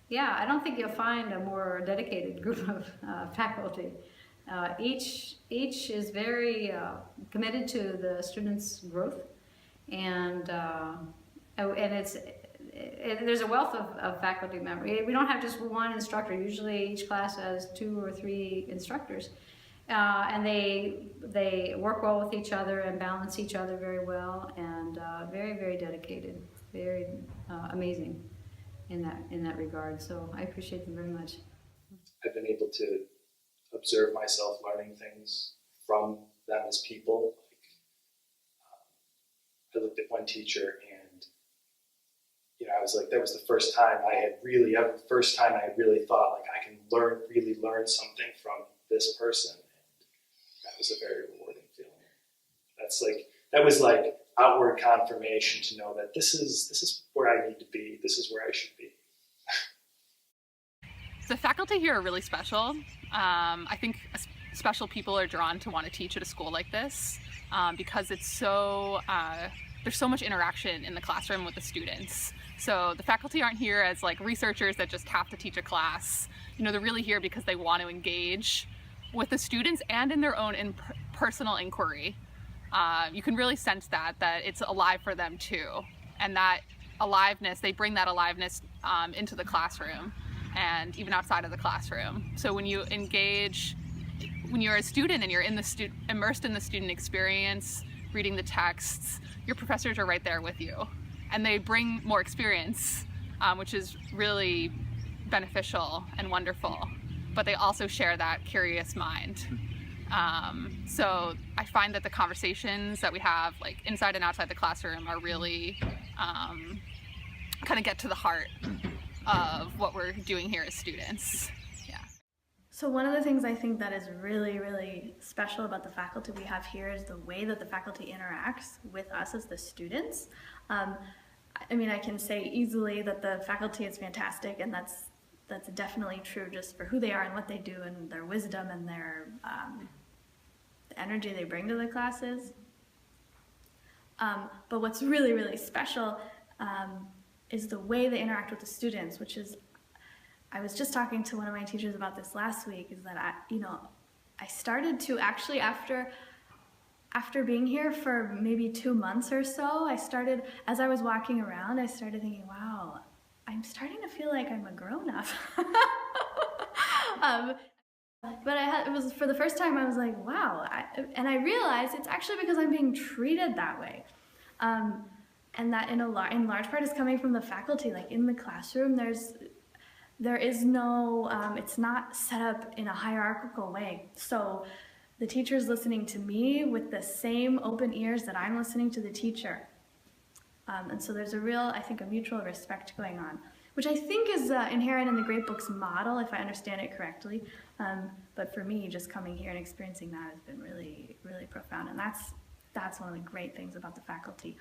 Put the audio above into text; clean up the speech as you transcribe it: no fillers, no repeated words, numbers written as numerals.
Yeah, I don't think you'll find a more dedicated group of faculty. Each is very committed to the students' growth, and there's a wealth of faculty members. We don't have just one instructor. Usually, each class has 2 or 3 instructors, and they work well with each other and balance each other very well, and very dedicated, very amazing in that regard. So I appreciate them very much. I've been able to observe myself learning things from them as people. I looked at one teacher and I was like, that was the first time I had really thought like I can really learn something from this person. And that was a very rewarding feeling. That was like outward confirmation to know that this is where I need to be. This is where I should be. The faculty here are really special. I think special people are drawn to want to teach at a school like this because it's so there's so much interaction in the classroom with the students. So the faculty aren't here as like researchers that just have to teach a class. They're really here because they want to engage with the students and in their own personal inquiry. You can really sense that it's alive for them too, and that aliveness, they bring that aliveness into the classroom and even outside of the classroom. So when you engage, when you're a student and you're immersed in the student experience, reading the texts, your professors are right there with you, and they bring more experience, which is really beneficial and wonderful, but they also share that curious mind. So I find that the conversations that we have like inside and outside the classroom are really kind of get to the heart of what we're doing here as students. Yeah. So one of the things I think that is really, really special about the faculty we have here is the way that the faculty interacts with us as the students. I mean, I can say easily that the faculty is fantastic, and that's definitely true just for who they are and what they do and their wisdom and their the energy they bring to the classes. But what's really, really special is the way they interact with the students, which is, I was just talking to one of my teachers about this last week, is that I started to actually, after being here for maybe 2 months or so, as I was walking around, I started thinking, wow, I'm starting to feel like I'm a grown-up. But it was for the first time I was like, wow, and I realized it's actually because I'm being treated that way. And that in large part is coming from the faculty. Like in the classroom, there is no, it's not set up in a hierarchical way. So the teacher's listening to me with the same open ears that I'm listening to the teacher. And so there's I think a mutual respect going on, which I think is inherent in the Great Books model, if I understand it correctly. But for me, just coming here and experiencing that has been really, really profound. And that's one of the great things about the faculty.